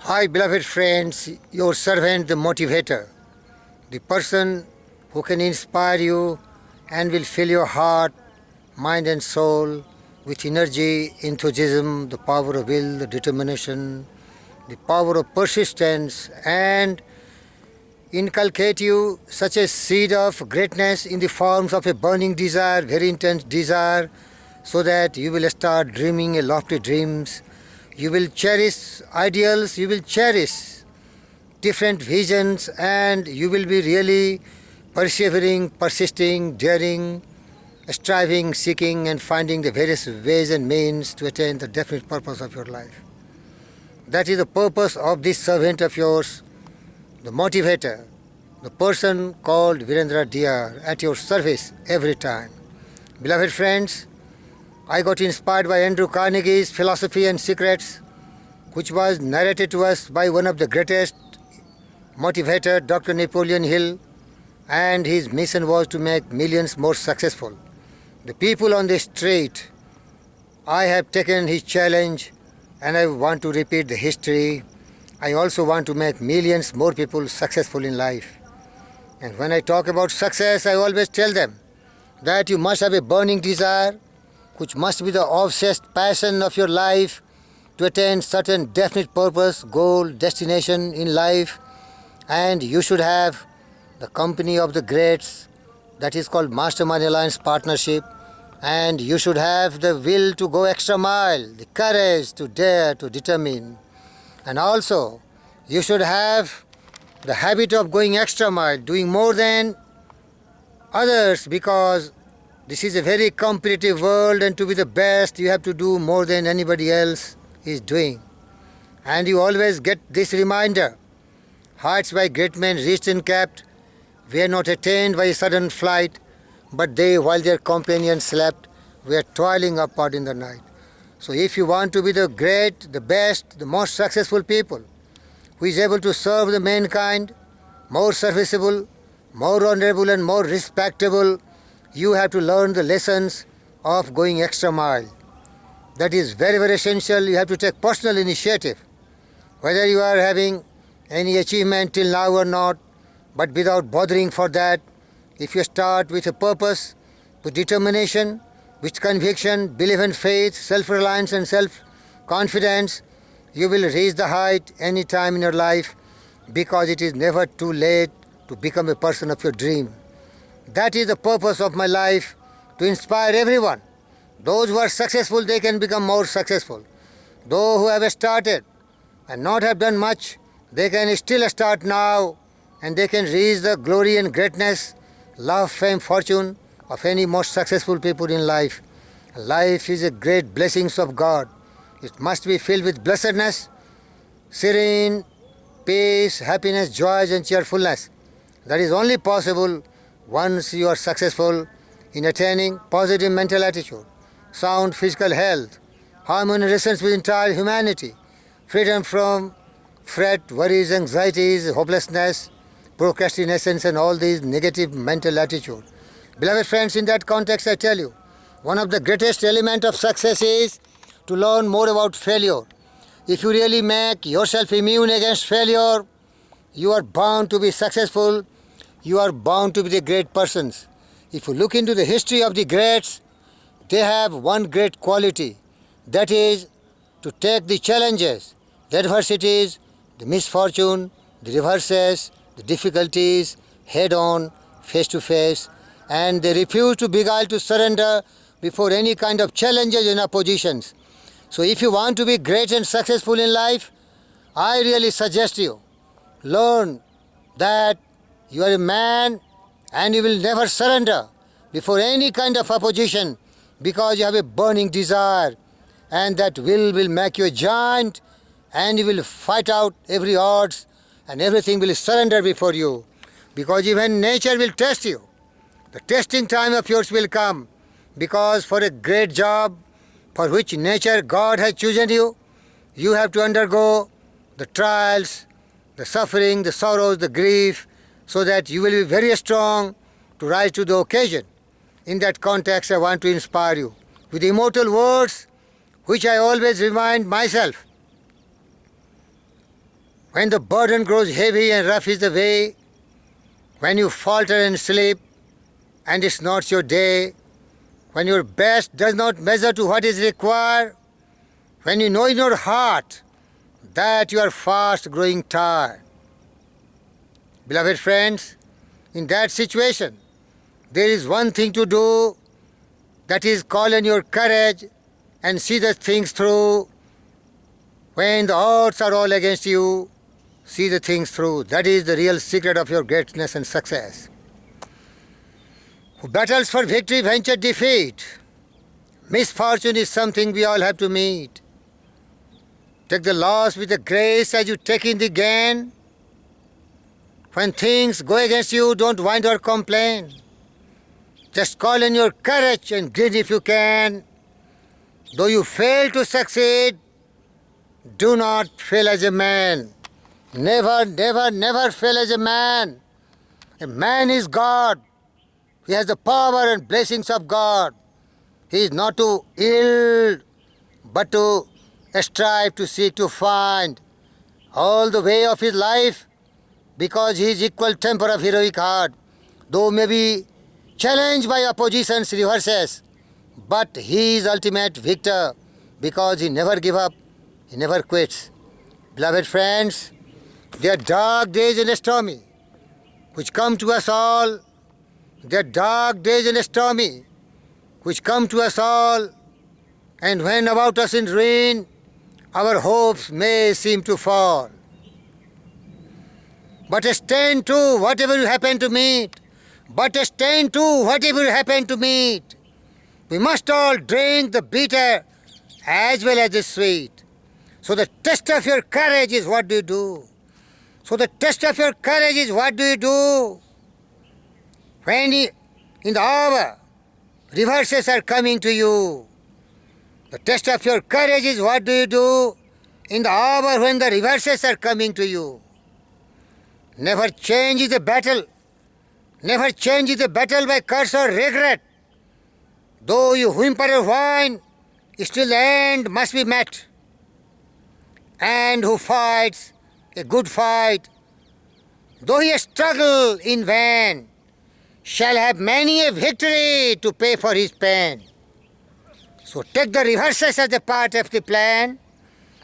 Hi, beloved friends, your servant, the motivator, the person who can inspire you and will fill your heart, mind, and soul with energy, enthusiasm, the power of will, the determination, the power of persistence, and inculcate you such a seed of greatness in the forms of a burning desire, very intense desire, so that you will start dreaming a lofty dreams. You will cherish ideals, you will cherish different visions, and you will be really persevering, persisting, daring, striving, seeking, and finding the various ways and means to attain the definite purpose of your life. That is the purpose of this servant of yours, the motivator, the person called Virendra Dear, at your service every time. Beloved friends, I got inspired by Andrew Carnegie's Philosophy and Secrets, which was narrated to us by one of the greatest motivator, Dr. Napoleon Hill, and his mission was to make millions more successful. The people on the street, I have taken his challenge and I want to repeat the history. I also want to make millions more people successful in life. And when I talk about success, I always tell them that you must have a burning desire, which must be the obsessed passion of your life to attain certain definite purpose, goal, destination in life. And you should have the company of the greats, that is called Mastermind Alliance Partnership. And you should have the will to go extra mile, the courage to dare, to determine. And also, you should have the habit of going extra mile, doing more than others, because this is a very competitive world, and to be the best, you have to do more than anybody else is doing. And you always get this reminder: heights by great men reached and kept were not attained by a sudden flight, but they, while their companions slept, were toiling upward in the night. So if you want to be the great, the best, the most successful people, who is able to serve the mankind, more serviceable, more honorable, and more respectable, you have to learn the lessons of going extra mile. That is very, very essential. You have to take personal initiative. Whether you are having any achievement till now or not, but without bothering for that, if you start with a purpose, with determination, with conviction, belief and faith, self-reliance and self-confidence, you will reach the height any time in your life, because it is never too late to become a person of your dream. That is the purpose of my life, to inspire everyone. Those who are successful, they can become more successful. Those who have started and not have done much, they can still start now, and they can reach the glory and greatness, love, fame, fortune of any most successful people in life. Life is a great blessings of God. It must be filled with blessedness, serene, peace, happiness, joy, and cheerfulness. That is only possible once you are successful in attaining positive mental attitude, sound physical health, harmony and relations with entire humanity, freedom from fret, worries, anxieties, hopelessness, procrastinations, and all these negative mental attitude. Beloved friends, in that context I tell you, one of the greatest elements of success is to learn more about failure. If you really make yourself immune against failure, you are bound to be successful. You are bound to be the great persons. If you look into the history of the greats, they have one great quality, that is to take the challenges, the adversities, the misfortune, the reverses, the difficulties head on, face to face, and they refuse to beguile, to surrender before any kind of challenges and oppositions. So if you want to be great and successful in life, I really suggest you, learn that you are a man and you will never surrender before any kind of opposition, because you have a burning desire, and that will make you a giant, and you will fight out every odds, and everything will surrender before you, because even nature will test you. The testing time of yours will come, because for a great job for which nature, God has chosen you, you have to undergo the trials, the suffering, the sorrows, the grief, so that you will be very strong to rise to the occasion. In that context, I want to inspire you with immortal words which I always remind myself. When the burden grows heavy and rough is the way, when you falter and sleep and it's not your day, when your best does not measure to what is required, when you know in your heart that you are fast growing tired. Beloved friends, in that situation, there is one thing to do, that is call on your courage and see the things through. When the odds are all against you, see the things through. That is the real secret of your greatness and success. Who battles for victory venture defeat. Misfortune is something we all have to meet. Take the loss with the grace as you take in the gain. When things go against you, don't whine or complain. Just call in your courage and grin if you can. Though you fail to succeed, do not fail as a man. Never, never, never fail as a man. A man is God. He has the power and blessings of God. He is not to yield, but to strive to seek to find all the way of his life, because he is equal temper of heroic heart, though may be challenged by opposition's reverses, but he is ultimate victor, because he never give up, he never quits. Beloved friends, there are dark days and stormy, which come to us all. There are dark days and stormy, which come to us all, and when about us in ruin, our hopes may seem to fall. But stand to whatever you happen to meet. But stand to whatever you happen to meet. We must all drink the bitter as well as the sweet. So the test of your courage is what do you do? So the test of your courage is what do you do? When in the hour reverses are coming to you, the test of your courage is what do you do in the hour when the reverses are coming to you? Never change the battle. Never change the battle by curse or regret. Though you whimper or whine, still the end must be met. And who fights a good fight, though he struggle in vain, shall have many a victory to pay for his pain. So take the reverses as a part of the plan.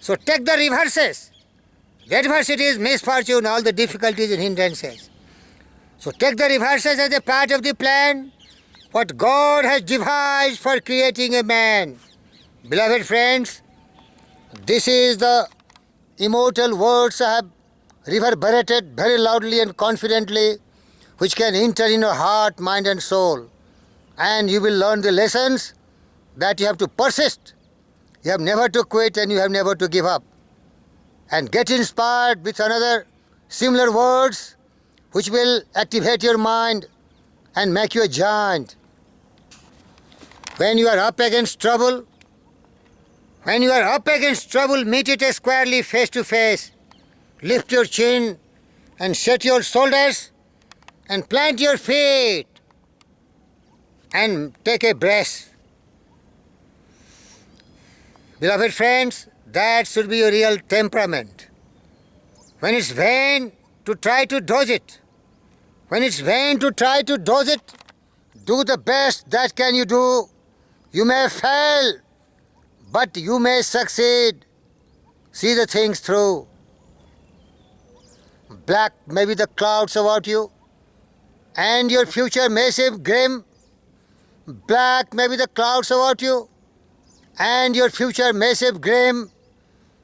So take the reverses. The adversities, misfortune, all the difficulties and hindrances. So take the reverses as a part of the plan, what God has devised for creating a man. Beloved friends, this is the immortal words I have reverberated very loudly and confidently, which can enter in your heart, mind and soul. And you will learn the lessons that you have to persist. You have never to quit and you have never to give up. And get inspired with another similar words which will activate your mind and make you a giant. When you are up against trouble, meet it squarely face to face. Lift your chin and set your shoulders and plant your feet and take a breath. Beloved friends, that should be your real temperament. When it's vain to try to dodge it, do the best that can you do. You may fail, but you may succeed. See the things through. Black may be the clouds about you, and your future may seem grim. Black may be the clouds about you, and your future may seem grim,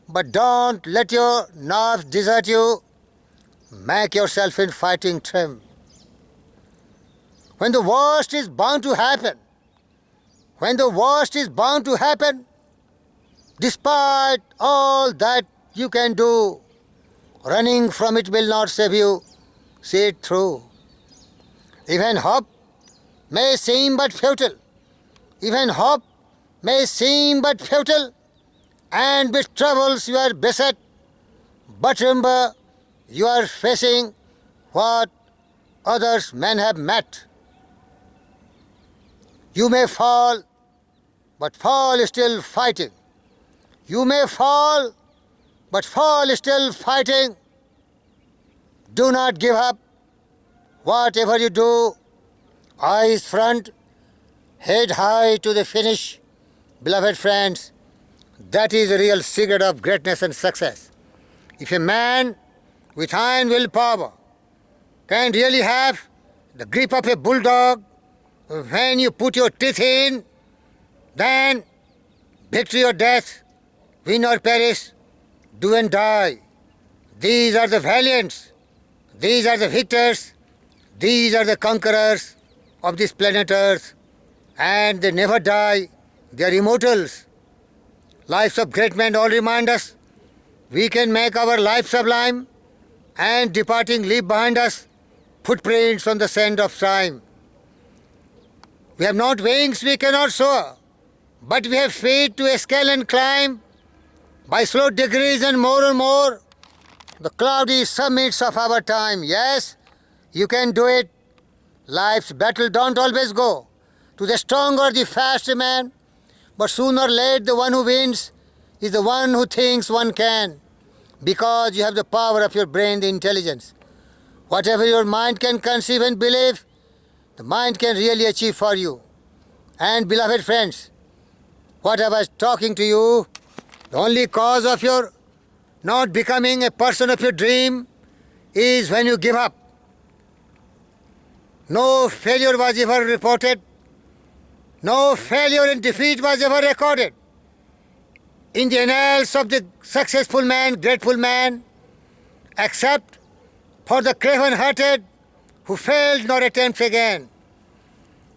but don't let your nerves desert you. Make yourself in fighting trim. When the worst is bound to happen, despite all that you can do, running from it will not save you. See it through. Even hope may seem but futile. And with troubles you are beset. But remember, you are facing what others men have met. You may fall, but fall still fighting. Do not give up. Whatever you do, eyes front, head high to the finish. Beloved friends, that is the real secret of greatness and success. If a man with iron willpower can really have the grip of a bulldog, when you put your teeth in, then victory or death, win or perish, do and die. These are the valiants. These are the victors. These are the conquerors of this planet Earth. And they never die. They are immortals. Lives of great men all remind us we can make our life sublime and departing leave behind us footprints on the sand of time. We have not wings, we cannot soar, but we have feet to scale and climb by slow degrees and more the cloudy summits of our time. Yes, you can do it. Life's battle don't always go to the strong or the fast man, but sooner or later the one who wins is the one who thinks one can, because you have the power of your brain, the intelligence. Whatever your mind can conceive and believe, the mind can really achieve for you. And beloved friends, what I was talking to you, the only cause of your not becoming a person of your dream is when you give up. No failure was ever reported. No failure and defeat was ever recorded in the annals of the successful man, grateful man, except for the craven-hearted who failed nor attempts again.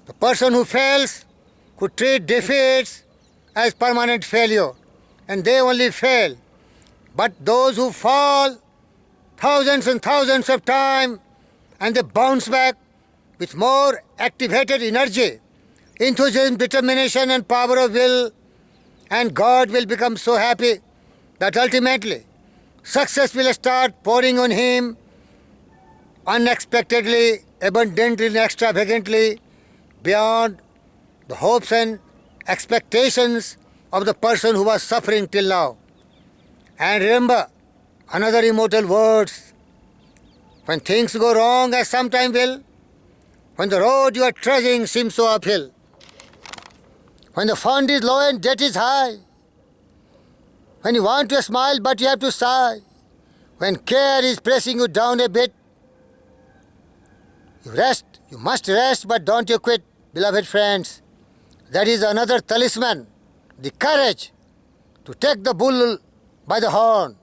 The person who fails could treat defeats as permanent failure, and they only fail. But those who fall thousands and thousands of times and they bounce back with more activated energy, enthusiasm, determination and power of will, and God will become so happy that ultimately success will start pouring on him unexpectedly, abundantly and extravagantly beyond the hopes and expectations of the person who was suffering till now. And remember another immortal words: when things go wrong, as sometime will, when the road you are trudging seems so uphill, when the fund is low and debt is high, when you want to smile but you have to sigh, when care is pressing you down a bit, you rest, you must rest, but don't you quit. Beloved friends, that is another talisman, the courage to take the bull by the horn,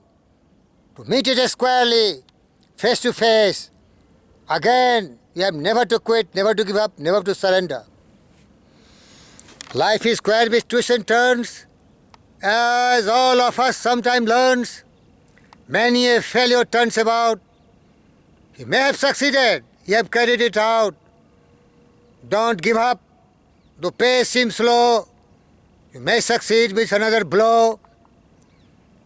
to meet it squarely, face to face. Again, you have never to quit, never to give up, never to surrender. Life is square with twists and turns, as all of us sometime learns. Many a failure turns about. You may have succeeded, you have carried it out. Don't give up. The pace seems slow. You may succeed with another blow.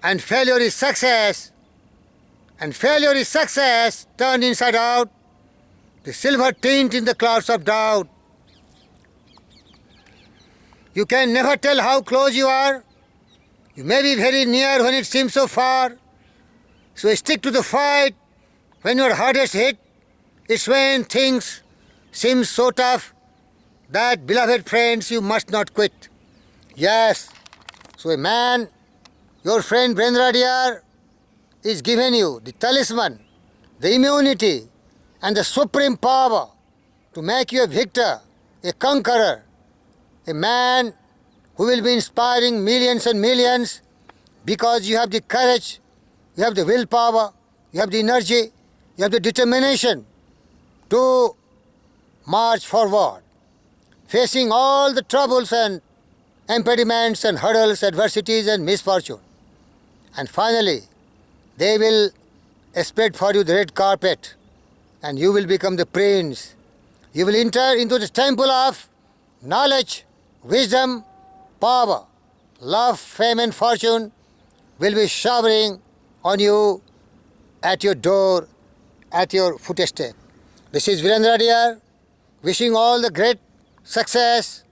And failure is success. And failure is success turned inside out. The silver tint in the clouds of doubt. You can never tell how close you are. You may be very near when it seems so far. So stick to the fight when you're hardest hit. It's when things seem so tough that, beloved friends, you must not quit. Yes, so a man, your friend Brendra dear, is given you the talisman, the immunity and the supreme power to make you a victor, a conqueror, a man who will be inspiring millions and millions, because you have the courage, you have the willpower, you have the energy, you have the determination to march forward, facing all the troubles and impediments and hurdles, adversities and misfortune. And finally, they will spread for you the red carpet and you will become the prince. You will enter into the temple of knowledge, wisdom, power, love, fame and fortune will be showering on you at your door, at your footstep. This is Virendra dear, wishing all the great success,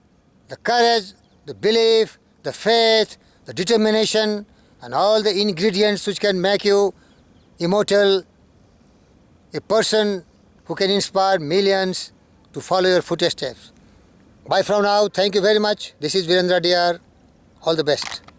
the courage, the belief, the faith, the determination and all the ingredients which can make you immortal a person who can inspire millions to follow your footsteps. Bye from now. Thank you very much. This is Virendra Dr. All the best.